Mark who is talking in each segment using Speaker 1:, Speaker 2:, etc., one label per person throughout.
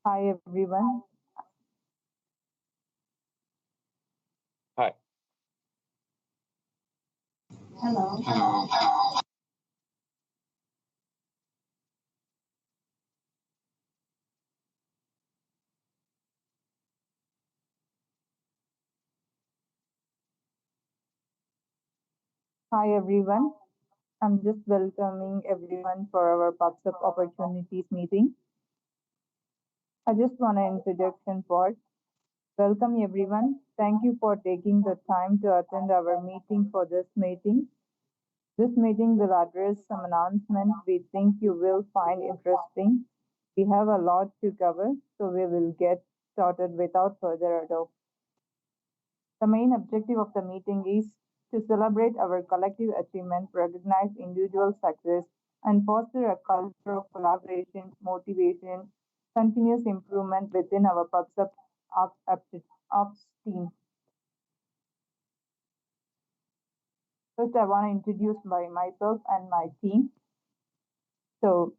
Speaker 1: Hi everyone.
Speaker 2: Hi.
Speaker 1: Hi everyone. I'm just welcoming everyone for our Pops Up Opportunities meeting. I just want an introduction part. Welcome everyone. Thank you for taking the time to attend our meeting for this meeting. This meeting will address some announcements we think you will find interesting. We have a lot to cover, so we will get started without further ado. The main objective of the meeting is to celebrate our collective achievement, recognize individual success, and foster a culture of collaboration, motivation, continuous improvement within our Ops team. First, I want to introduce myself and my team. So,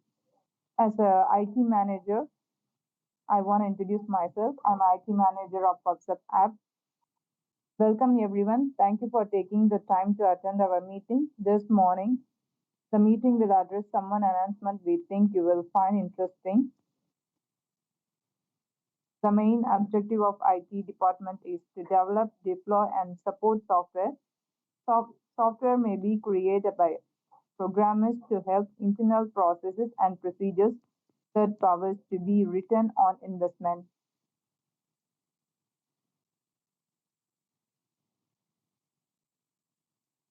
Speaker 1: as a IT manager, I want to introduce myself. I'm IT manager of PubSub app. Welcome everyone. Thank you for taking the time to attend our meeting this morning. The meeting will address someone announcement we think you will find interesting. The main objective of IT department is to develop, deploy, and support software. Software may be created by programmers to help internal processes and procedures third powers to be written on investment.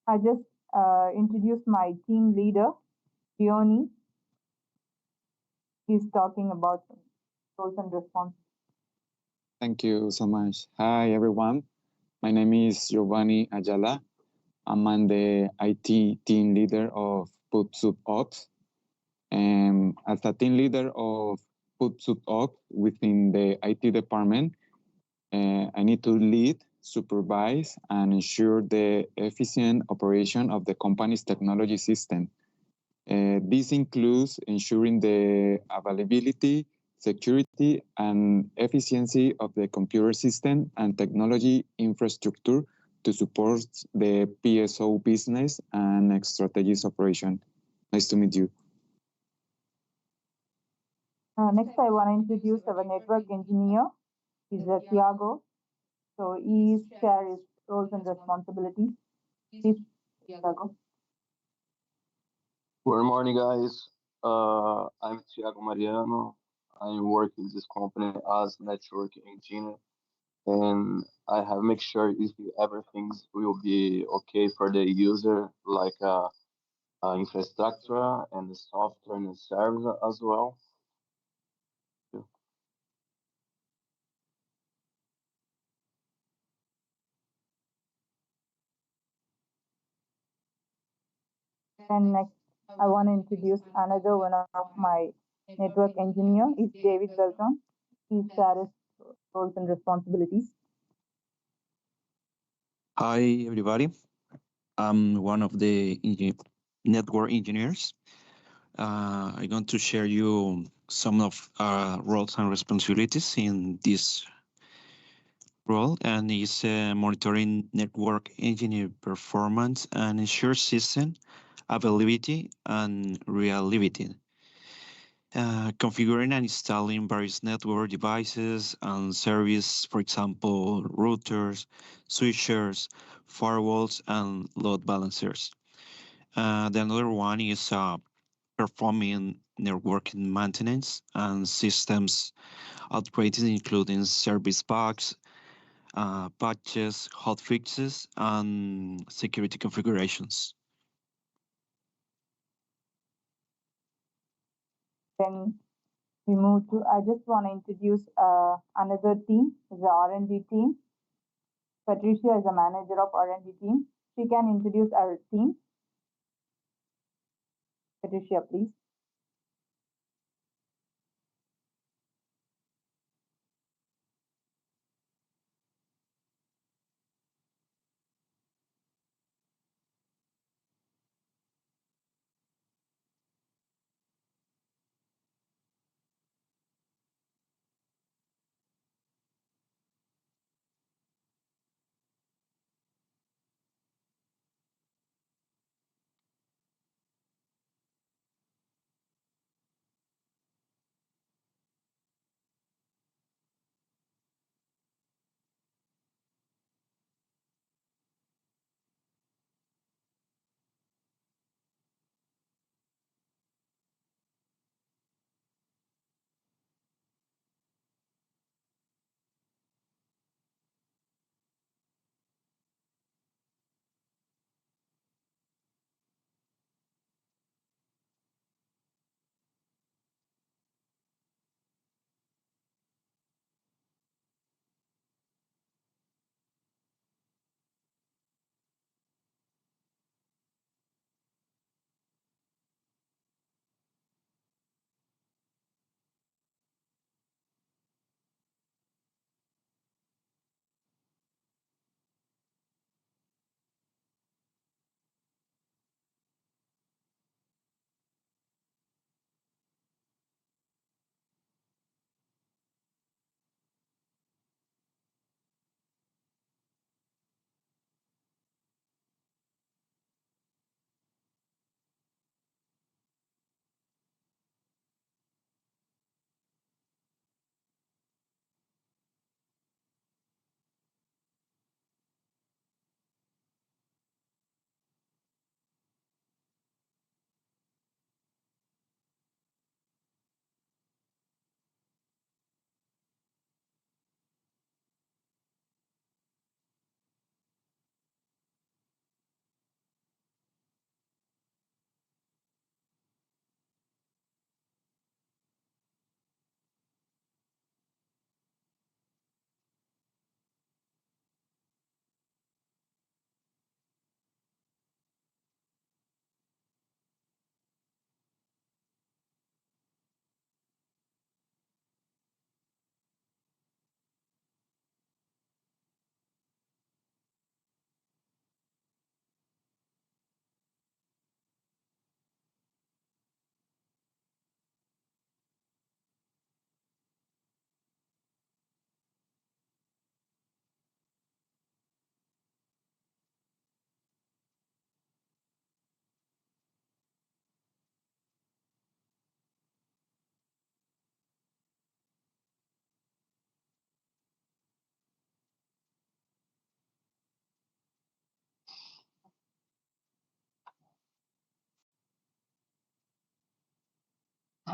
Speaker 1: I just introduced my team leader, Leonie. He's talking about roles and responsibilities.
Speaker 2: Thank you so much. Hi, everyone. My name is Giovanni Ayala. I'm the IT team leader of PutSub Ops. And as a team leader of PutSub Ops within the IT department, I need to lead, supervise, and ensure the efficient operation of the company's technology system. This includes ensuring the availability, security, and efficiency of the computer system and technology infrastructure to support the PSO business and strategies operation. Nice to meet you.
Speaker 1: Next, I want to introduce our network engineer. He's Tiago. So he share his roles and responsibilities. Please, Tiago.
Speaker 3: Good morning, guys. I'm Thiago Mariano. I work in this company as network engineer, and I have make sure if everything will be okay for the user, like infrastructure and the software and the service as well.
Speaker 1: And next, I want to introduce another one of my network engineer. Is David Beltran. He shares roles and responsibilities.
Speaker 4: Hi, everybody. I'm one of the network engineers. I'm going to share you some of our roles and responsibilities in this role, and is monitoring network engineer performance and ensure system availability and reliability. Configuring and installing various network devices and service, for example, routers, switchers, firewalls, and load balancers. The another one is performing networking maintenance and systems upgrades, including service packs, patches, hotfixes, and security configurations.
Speaker 1: Then we move to. I just want to introduce another team, the R&D team. Patricia is a manager of R&D team. She can introduce our team. Patricia, please.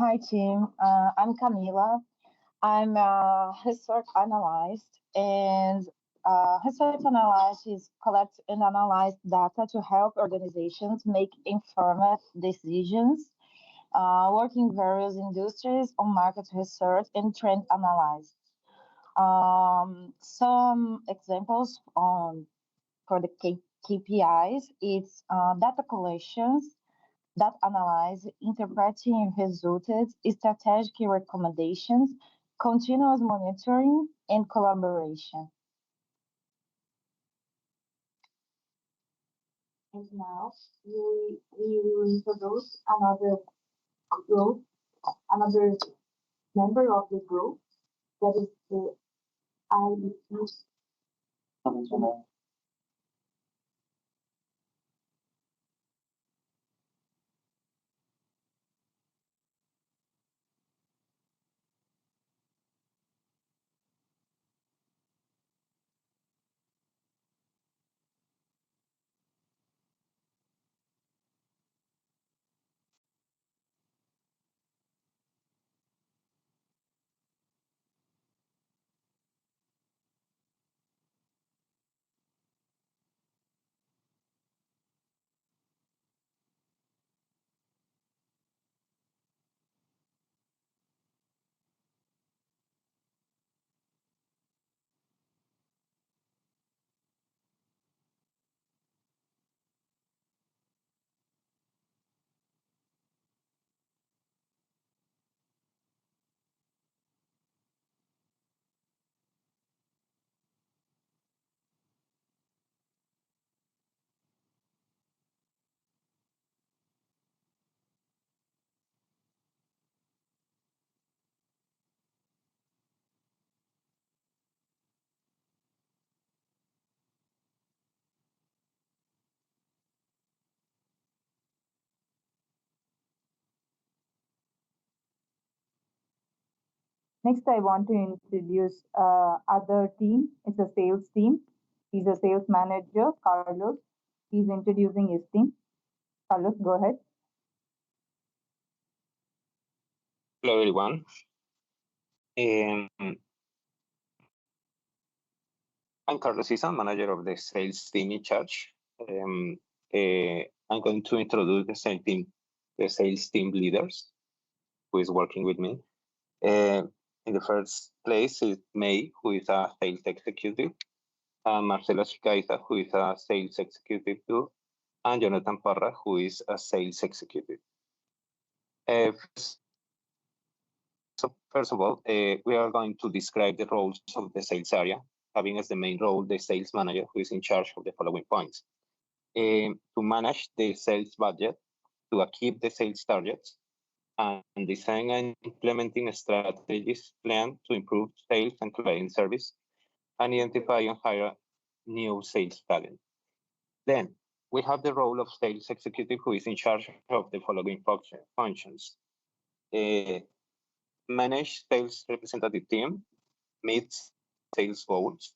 Speaker 5: Hi, team. I'm Camila. I'm a research analyst, and research analyst is collect and analyze data to help organizations make informed decisions, working various industries on market research and trend analysis. Some examples on for the KPIs, it's data collections that analyze interpreting results, strategic recommendations, continuous monitoring, and collaboration. And now we will introduce another group, another member of the group, that is the IEC.
Speaker 1: Next, I want to introduce other team. It's a sales team. He's a sales manager, Carlos. He's introducing his team. Carlos, go ahead.
Speaker 6: Hello, everyone. I'm Carlos Isa, manager of the sales team in charge. I'm going to introduce the sales team leaders who is working with me. In the first place is May, who is a sales executive, and Marcelo Chicaiza, who is a sales executive too, and Jonathan Parra, who is a sales executive. So first of all, we are going to describe the roles of the sales area, having as the main role the sales manager, who is in charge of the following points. To manage the sales budget, to achieve the sales targets, and design and implementing strategies plan to improve sales and client service, and identify and hire new sales talent. Then we have the role of sales executive, who is in charge of the following functions. Manage sales representative team, meet sales goals,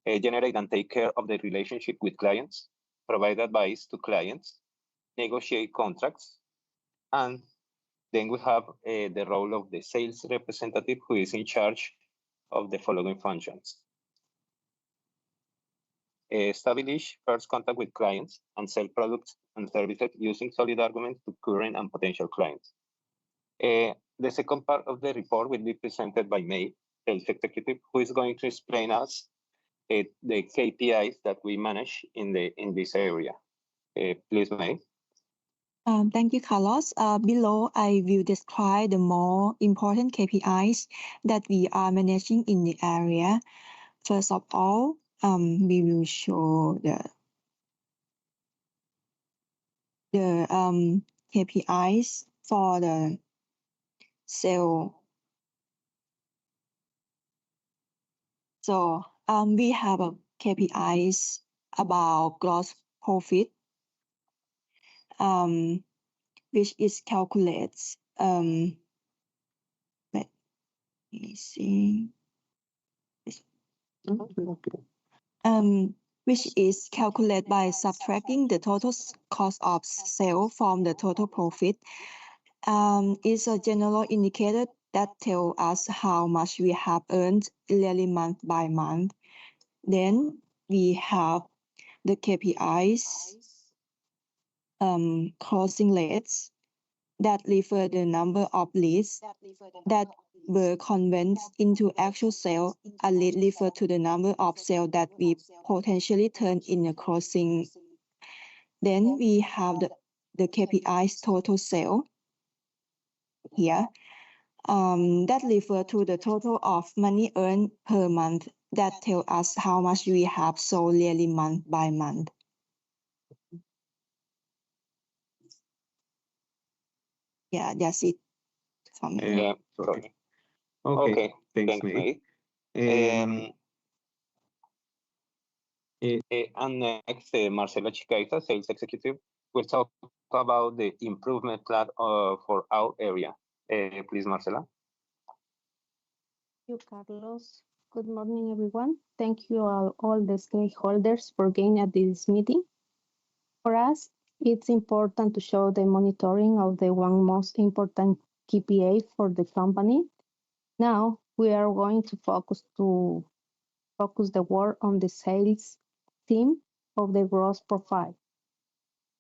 Speaker 6: generate and take care of the relationship with clients, provide advice to clients, negotiate contracts, and then we have the role of the sales representative, who is in charge of the following functions. Establish first contact with clients and sell products and services using solid arguments to current and potential clients. The second part of the report will be presented by May, sales executive, who is going to explain us the KPIs that we manage in this area. Please, May.
Speaker 7: Thank you, Carlos. Below, I will describe the more important KPIs that we are managing in the area. First of all, we will show the KPIs for the sale. So we have a KPIs about gross profit, which is calculates. Let me see. Which is calculated by subtracting the total cost of sale from the total profit. is a general indicator that tells us how much we have earned yearly month by month. Then we have the KPIs, closing rates, that refer the number of leads that were converted into actual sale, and lead refer to the number of sales that we potentially turn in a closing. Then we have the KPIs total sale here. That refer to the total of money earned per month, that tell us how much we have sold yearly month by month. Yeah, that's it for me.
Speaker 6: Yeah, sorry. Okay, thanks, May. And next, Marcela Chicaita, Sales Executive, will talk about the improvement plan for our area. Please, Marcela.
Speaker 8: Thank you, Carlos. Good morning, everyone. Thank you all the stakeholders for being at this meeting. For us, it's important to show the monitoring of the one most important KPI for the company. Now, we are going to focus the work on the sales team of the growth profile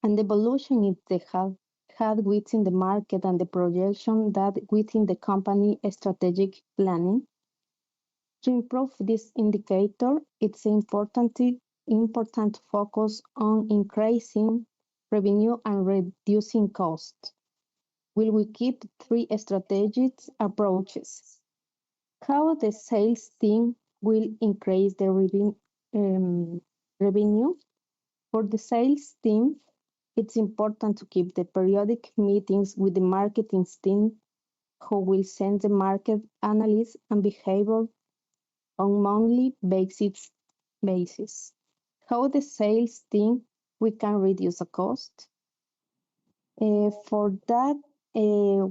Speaker 8: and the evolution it they have had within the market and the projection that within the company strategic planning. To improve this indicator, it's important to focus on increasing revenue and reducing costs. Will we keep three strategic approaches? How the sales team will increase the revenue? For the sales team, it's important to keep the periodic meetings with the marketing team, who will send the market analysis and behavior on monthly basis. How the sales team we can reduce the cost? For that,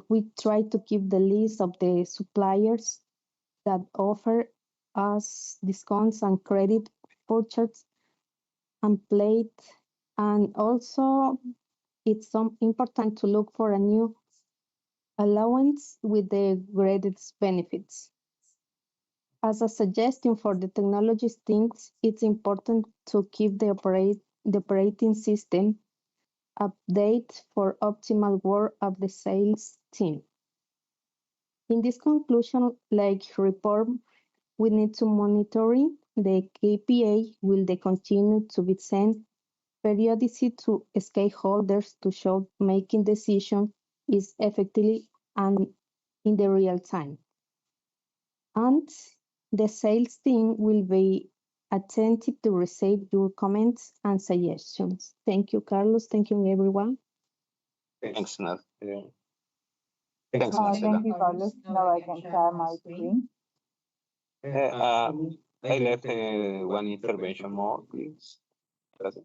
Speaker 8: we try to keep the list of the suppliers that offer us discounts and credit vouchers and plate. And also, it's important to look for a new allowance with the greatest benefits. As a suggestion for the technology teams, it's important to keep the operating system update for optimal work of the sales team. In this conclusion, like report, we need to monitoring the KPI. Will they continue to be sent periodically to stakeholders to show making decision is effectively and in the real time. And the sales team will be attentive to receive your comments and suggestions. Thank you, Carlos. Thank you, everyone.
Speaker 6: Thanks, Nat. Thanks,
Speaker 1: Thank
Speaker 6: Marcela.
Speaker 1: you, Carlos. Now I can share my screen.
Speaker 6: I left one intervention more, please. Gracias.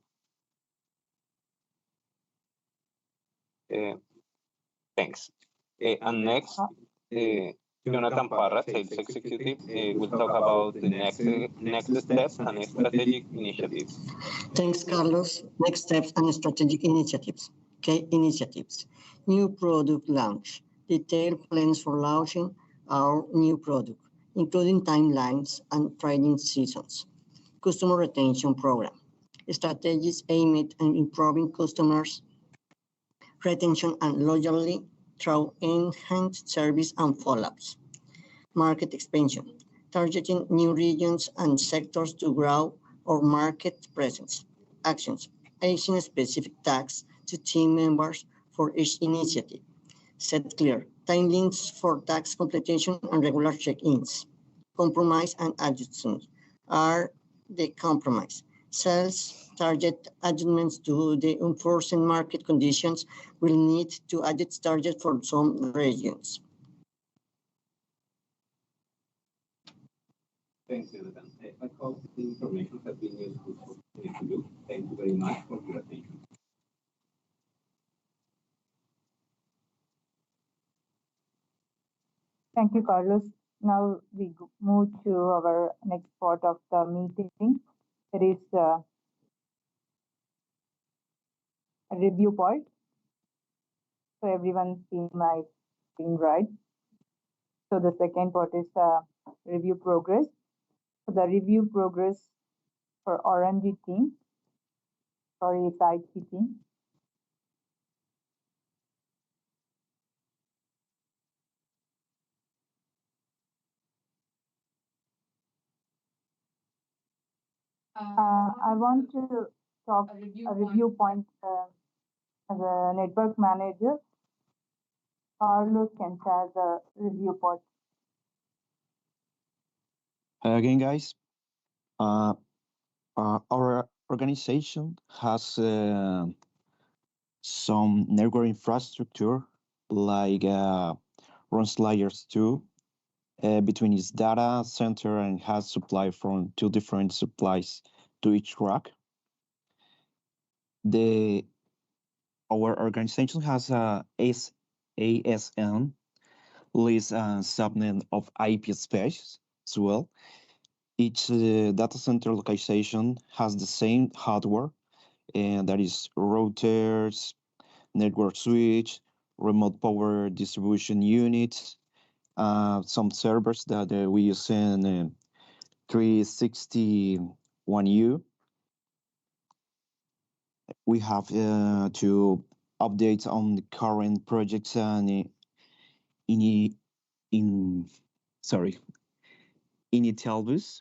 Speaker 6: Thanks. And next, Jonathan Parra, Sales Executive, will talk about the next steps and strategic initiatives.
Speaker 9: Thanks, Carlos. Next steps and strategic initiatives. Okay, initiatives. New product launch. Detailed plans for launching our new product, including timelines and training seasons. Customer retention program. Strategies aimed at improving customers' retention and loyalty through enhanced service and follow-ups. Market expansion, targeting new regions and sectors to grow our market presence. Actions, assigning specific tasks to team members for each initiative. Set clear timelines for task completion and regular check-ins. Compromise and adjustments are the compromise. Sales target adjustments to the unforeseen market conditions will need to adjust target for some regions.
Speaker 6: Thanks, Jonathan. I hope the information has been useful to you. Thank you very much for your attention.
Speaker 1: Thank you, Carlos. Now we move to our next part of the meeting. It is a review part. So everyone's seen my screen, right? So the second part is review progress. So the review progress for R&D team, sorry, it's IT team. I want to talk a review point as a network manager. Carlos can share the review point.
Speaker 4: Hi again, guys. Our organization has some network infrastructure like runs layers 2 between its data center and has supply from two different supplies to each rack. The Our organization has a ASN list subnet of IP space as well. Each data center location has the same hardware, and that is routers, network switch, remote power distribution units, some servers that we use in 361U. We have to update on the current projects and in sorry Initelbus,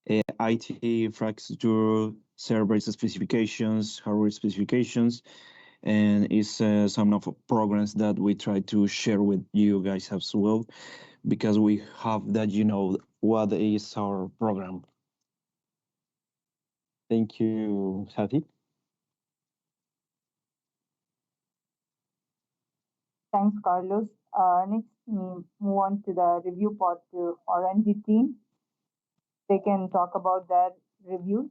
Speaker 4: IT infrastructure, server specifications, hardware specifications, and it's some of the programs that we try to share with you guys as well, because we have that what is our program. Thank you, Sati.
Speaker 1: Thanks, Carlos. Next, we move on to the review part to R&D team. They can talk about their reviews.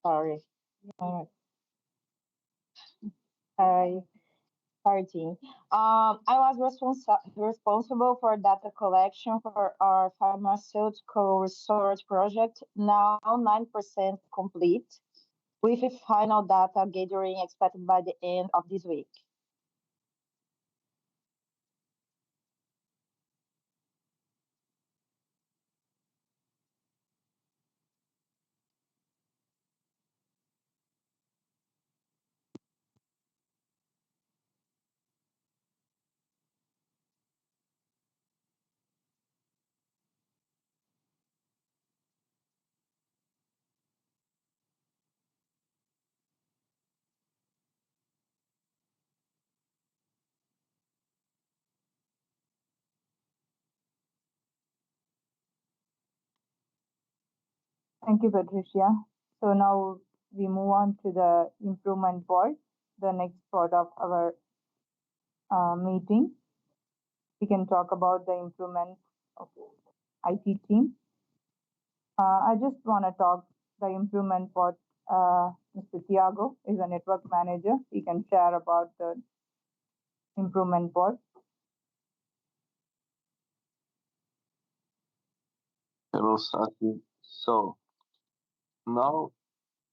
Speaker 5: Sorry. Hi. Sorry, team. I was responsible for data collection for our pharmaceutical research project, now 9% complete, with a final data gathering expected by the end of this week.
Speaker 1: Thank you, Patricia. So now we move on to the improvement part, the next part of our meeting. We can talk about the improvement of IT team. I just want to talk the improvement part. Mr. Tiago is a network manager. He can share about the improvement part.
Speaker 3: Hello, Sati. So now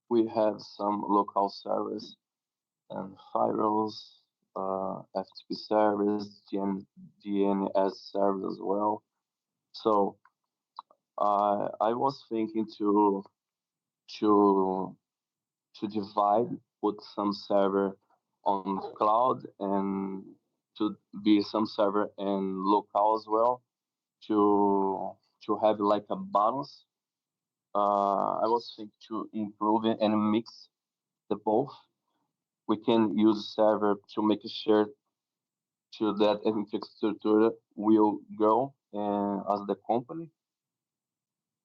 Speaker 3: we have some local servers and firewalls, FTP servers, DNS servers as well. So I was thinking to to divide, put some server on cloud and to be some server in local as well to have like a balance. I was thinking to improve it and mix the both. We can use server to make sure to that infrastructure will grow as the company.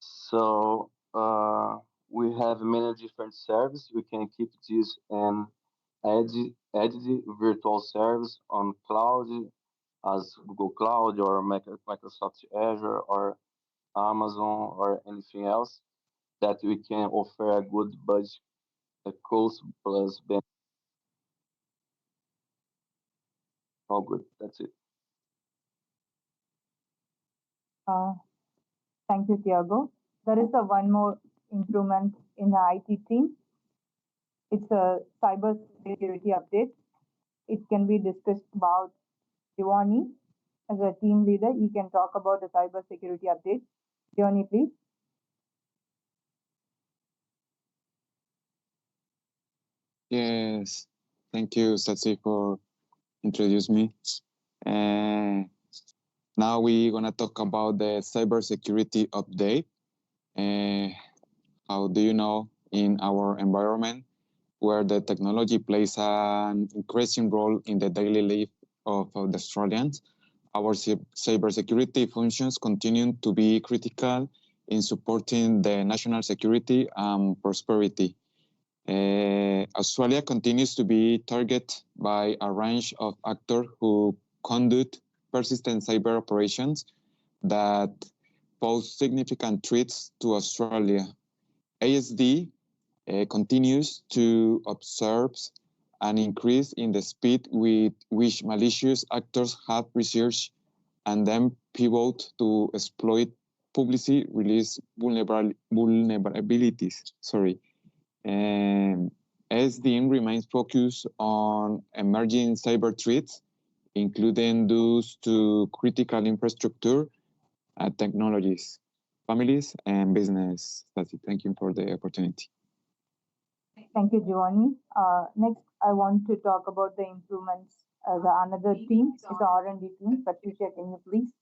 Speaker 3: So we have many different services. We can keep this and add the virtual service on cloud as Google Cloud or Microsoft Azure or Amazon or anything else that we can offer a good budget, a cost plus benefit. Oh, good. That's it.
Speaker 1: Uh, Thank you, Tiago. There is a one more improvement in the IT team. It's a cyber security update. It can be discussed about Giovanni as a team leader. He can talk about the cyber security update. Giovanni, please.
Speaker 2: Yes, thank you, Satsi, for introducing me. Now we're gonna talk about the cybersecurity update. How do you know in our environment where the technology plays an increasing role in the daily life of the Australians, our cybersecurity functions continue to be critical in supporting the national security and prosperity. Australia continues to be targeted by a range of actors who conduct persistent cyber operations that pose significant threats to Australia. ASD continues to observe an increase in the speed with which malicious actors have researched and then pivot to exploit publicly released vulnerabilities. SDM remains focused on emerging cyber threats, including those to critical infrastructure and technologies, families, and business. That's it. Thank you for the opportunity.
Speaker 1: Thank you, Giovanni. Next, I want to talk about the improvements. Another team is the R&D team. Patricia, can you please?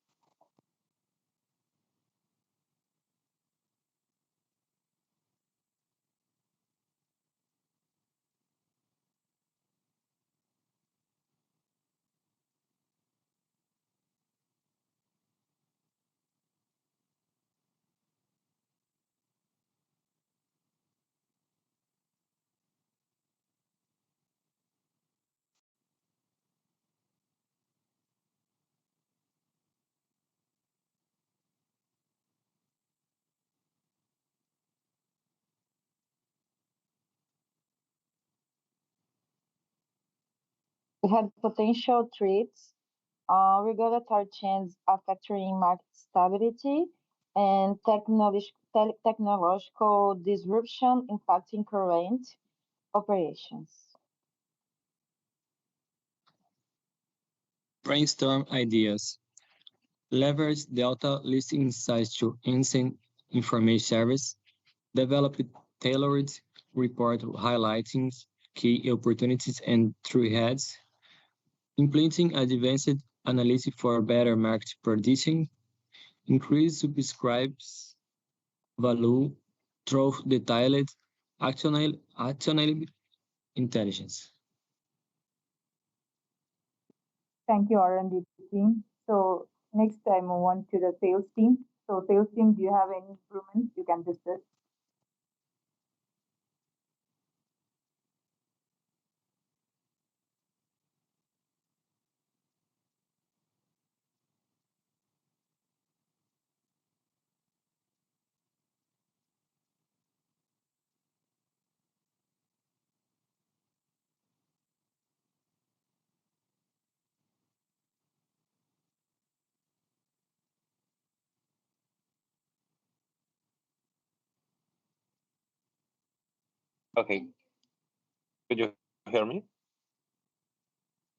Speaker 5: We had potential threats, regulatory change affecting market stability, and technological disruption impacting current operations.
Speaker 10: Brainstorm ideas. Leverage data listing insights to instant information service. Develop tailored report highlighting key opportunities and threats. Implementing advanced analytics for better market prediction. Increase subscribes value through detailed actionable intelligence.
Speaker 1: Thank you, R&D team. So next, I move on to the sales team. So sales team, do you have any improvements you can discuss?
Speaker 6: Okay. Could you hear me?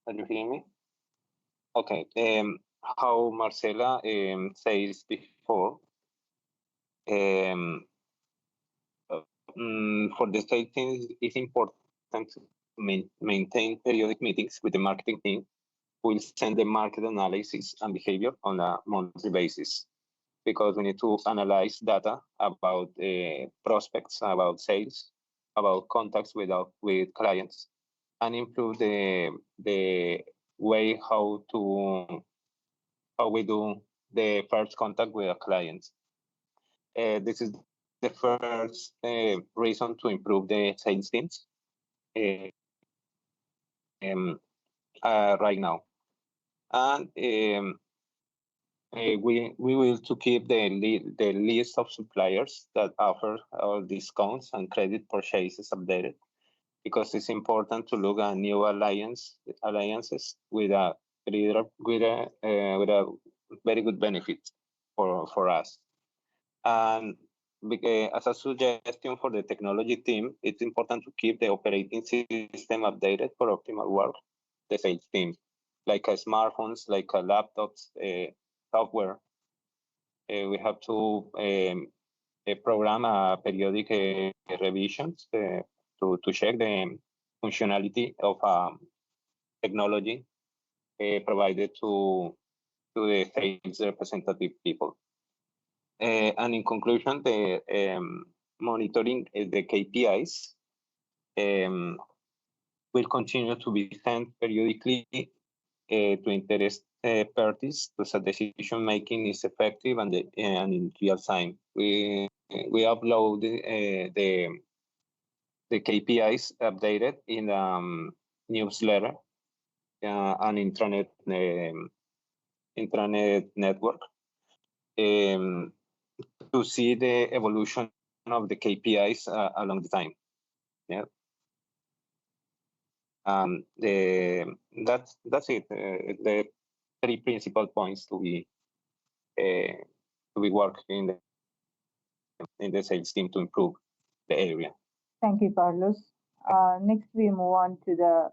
Speaker 6: Are you hearing me? Okay. how Marcela says before, for the sales team, it's important to maintain periodic meetings with the marketing team. We'll send the market analysis and behavior on a monthly basis because we need to analyze data about prospects, about sales, about contacts with clients, and improve the way how we do the first contact with a client. This is the first reason to improve the sales teams right now. And we will to keep the list of suppliers that offer our discounts and credit purchases updated because it's important to look at new alliances with a very good benefit for us. And as a suggestion for the technology team, it's important to keep the operating system updated for optimal work. The sales team, like smartphones, like laptops, software. We have to program periodic revisions to check the functionality of technology provided to the sales representative people. And in conclusion, the monitoring the KPIs will continue to be sent periodically to interest parties so that decision making is effective and in real time. We upload the KPIs updated in newsletter and intranet network to see the evolution of the KPIs along the time. Yeah. That's it. The three principal points to be working in the sales team to improve the area.
Speaker 1: Thank you, Carlos. Next, we move on to the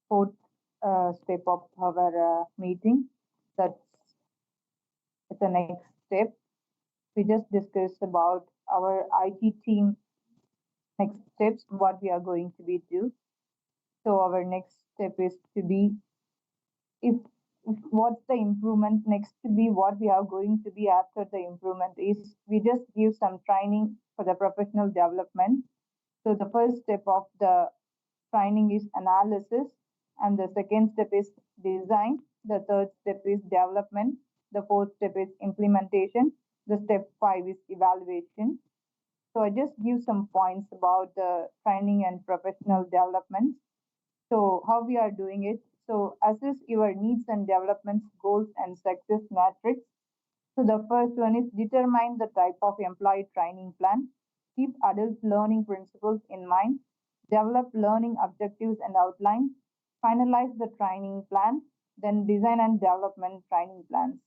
Speaker 1: fourth step of our meeting. That's the next step. We just discussed about our IT team next steps, what we are going to be do. So our next step is to be if what's the improvement next to be what we are going to be after the improvement is we just give some training for the professional development. So the first step of the training is analysis, and the second step is design, the third step is development, the fourth step is implementation, the step 5 is evaluation. So I just give some points about the training and professional development. So how we are doing it. So assess your needs and development goals and success metrics. So the first one is determine the type of employee training plan. Keep adult learning principles in mind. Develop learning objectives and outlines. Finalize the training plan. Then design and development training plans.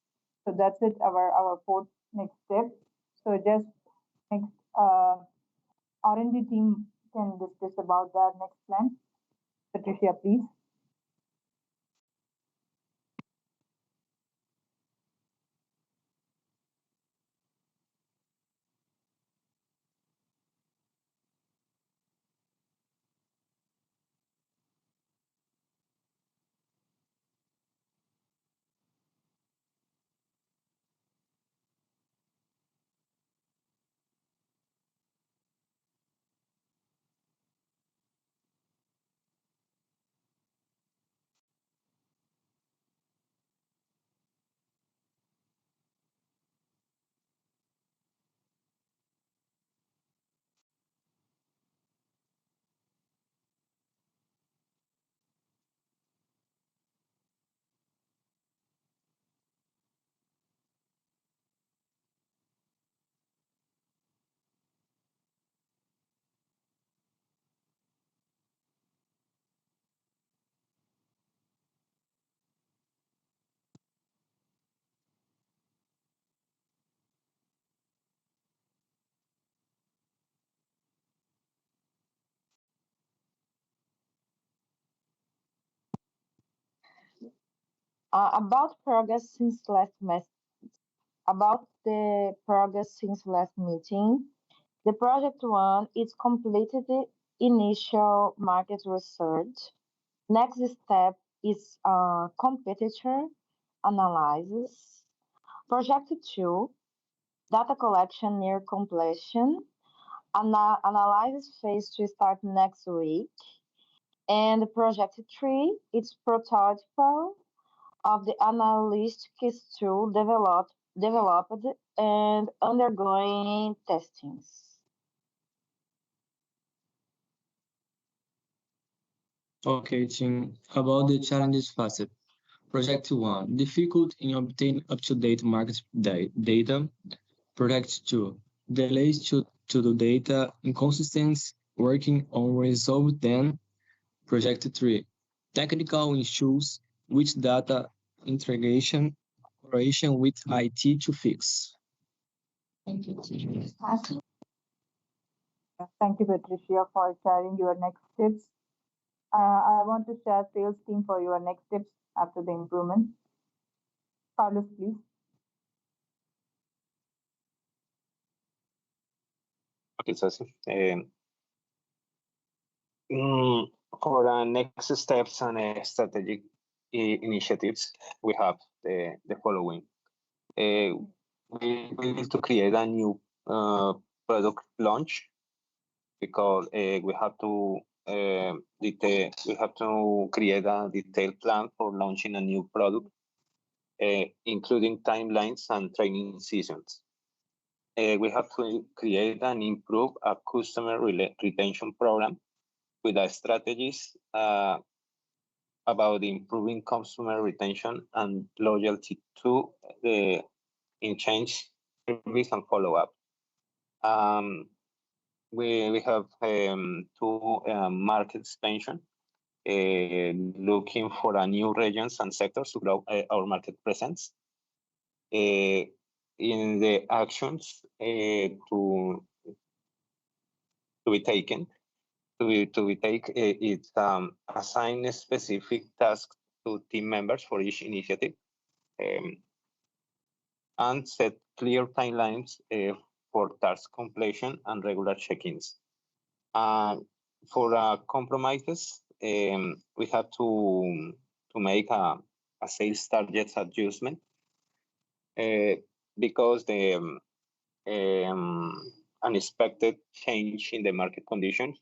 Speaker 1: So that's it, our fourth next step. So just next R&D team can discuss about that next plan. Patricia, please.
Speaker 5: About progress since about the progress since last meeting, the project one is completed the initial market research. Next step is competitor analysis. Project two, data collection near completion. Analysis phase to start next week. And project three, it's prototype of the ICTICT616 tool developed and undergoing testings.
Speaker 10: Okay, team. About the challenges facet. Project 1, difficult in obtaining up-to-date market data. Project 2, delays to the data, inconsistency, working on resolve them. Project 3, technical issues, which data integration operation with IT to fix.
Speaker 5: Thank you.
Speaker 1: Thank you, Patricia, for sharing your next tips. I want to share sales team for your next tips after the improvement. Carlos, please.
Speaker 6: Okay, so for next steps and strategic initiatives, we have the following. We need to create a new product launch because we have to create a detailed plan for launching a new product, including timelines and training seasons. We have to create and improve a customer retention program with strategies about improving customer retention and loyalty to the in change service and follow-up. We have two market expansion, looking for a new regions and sectors to grow our market presence. In the actions to be taken, it's assign a specific tasks to team members for each initiative, and set clear timelines for task completion and regular check-ins. For compromises, we have to make a sales targets adjustment because the unexpected change in the market conditions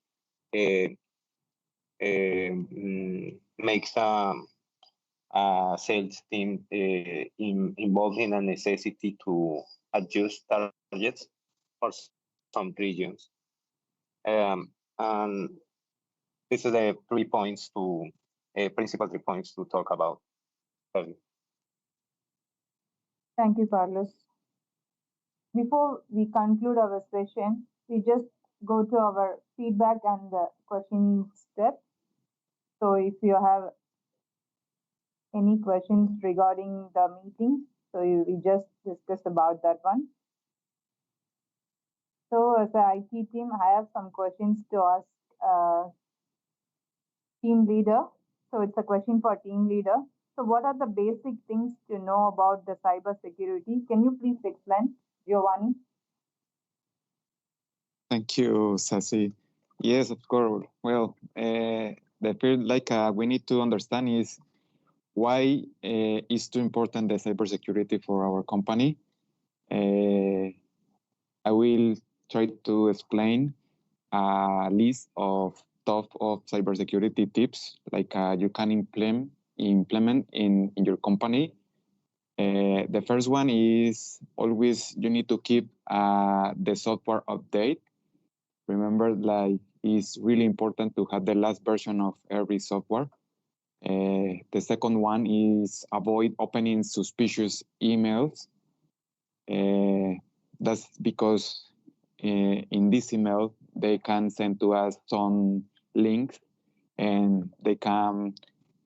Speaker 6: makes a sales team involved in a necessity to adjust targets for some regions. And this is the 3 points to principal 3 points to talk about. Sorry.
Speaker 1: Thank you, Carlos. Before we conclude our session, we just go to our feedback and the question step. So if you have any questions regarding the meeting, so we just discussed about that one. So as an IT team, I have some questions to ask team leader. So it's a question for team leader. So what are the basic things to know about the cyber security? Can you please explain, Giovanni?
Speaker 2: Thank you, Sasi. Yes, of course. Well, the first, we need to understand is why is too important the cybersecurity for our company. I will try to explain a list of top of cybersecurity tips you can implement in your company. The first one is always you need to keep the software update. Remember, it's really important to have the last version of every software. The second one is avoid opening suspicious emails. That's because in this email, they can send to us some links and they can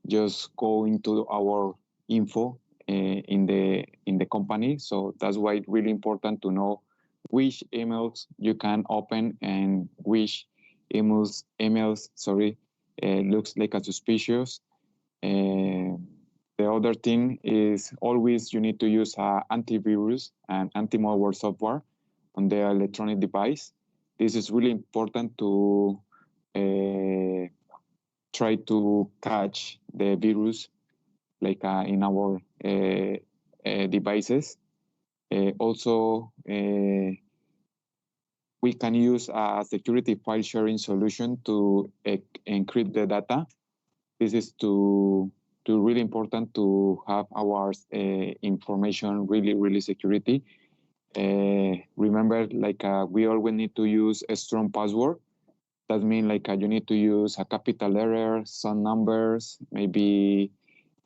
Speaker 2: just go into our info in the company. So that's why it's really important to know which emails you can open and which emails looks like a suspicious. The other thing is always you need to use antivirus and anti-malware software on the electronic device. This is really important to try to catch the virus like in our devices. Also, we can use a security file sharing solution to encrypt the data. This is to really important to have our information really security. Remember, like we always need to use a strong password. That means like you need to use a capital letter, some numbers, maybe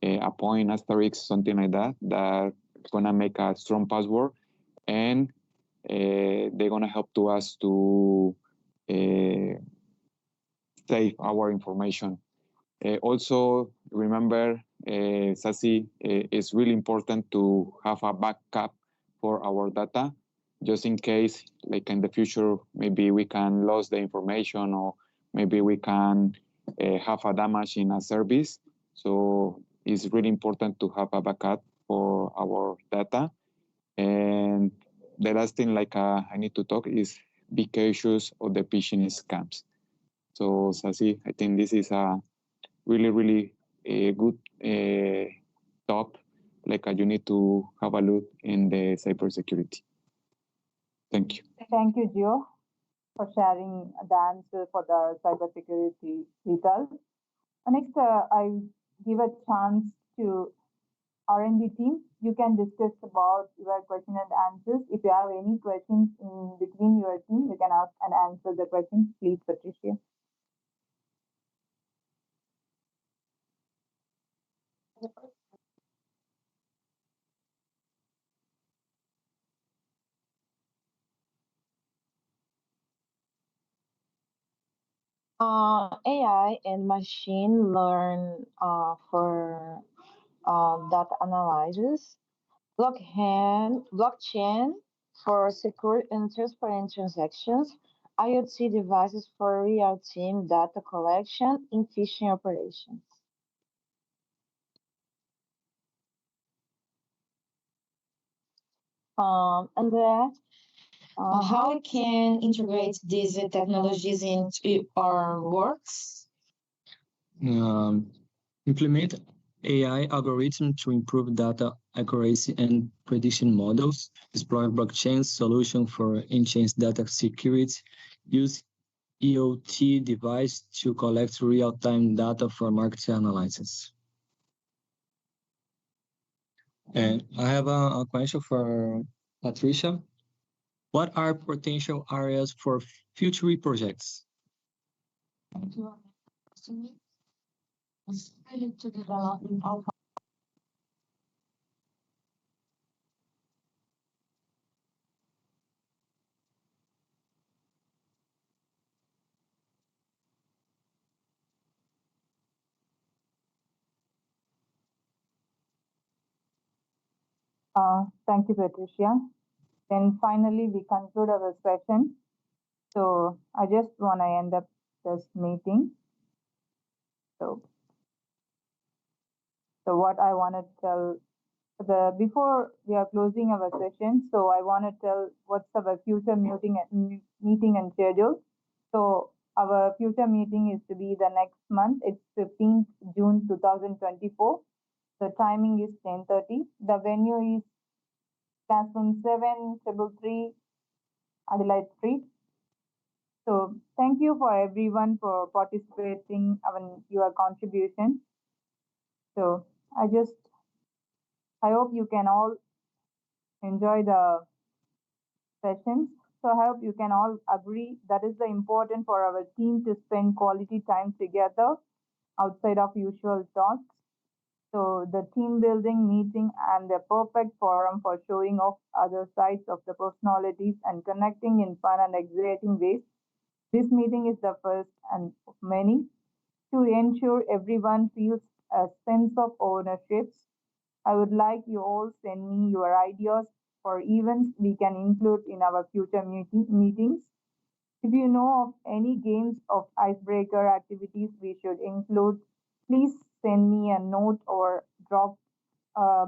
Speaker 2: a point, asterisk, something like that. That's gonna make a strong password, and they're gonna help to us to save our information. Also, remember, Sasi, it's really important to have a backup for our data, just in case, like in the future, maybe we can lose the information or maybe we can have a damage in a service. So it's really important to have a backup for our data. And the last thing, like I need to talk is be cautious of the phishing scams. So Sasi, I think this is a really good top. Like you need to have a look in the cybersecurity. Thank you.
Speaker 1: Thank you, Gio, for sharing the answer for the cybersecurity details. Next, I give a chance to R&D team. You can discuss about your question and answers. If you have any questions in between your team, you can ask and answer the questions. Please, Patricia.
Speaker 5: AI and machine learn for data analysis, blockchain for secure and transparent transactions, IoT devices for real-time data collection in phishing operations. And that how we can integrate these technologies into our works?
Speaker 10: Implement AI algorithms to improve data accuracy and prediction models, explore blockchain solution for in-chain data security, use IoT device to collect real-time data for market analysis. And I have a question for Patricia. What are potential areas for future projects?
Speaker 5: To develop
Speaker 1: Thank you, Patricia. Then finally, we conclude our session. So I just want to end up this meeting. So what I want to tell before we are closing our session, so I want to tell what's our future meeting and schedule. So our future meeting is to be the next month. It's 15th June 2024. The timing is 10:30. The venue is classroom 7333 Adelaide Street. So thank you for everyone for participating in your contribution. So I hope you can all enjoy the sessions. So I hope you can all agree that is the important for our team to spend quality time together outside of usual talks. So the team building meeting and the perfect forum for showing off other sides of the personalities and connecting in fun and exciting ways. This meeting is the first and of many to ensure everyone feels a sense of ownership. I would like you all send me your ideas for events we can include in our future meetings. If you know of any games of icebreaker activities we should include, please send me a note or drop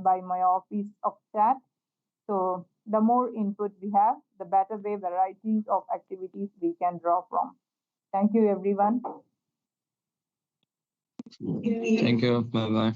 Speaker 1: by my office of chat. So the more input we have, the better way varieties of activities we can draw from. Thank you, everyone.
Speaker 10: Thank you. Bye-bye.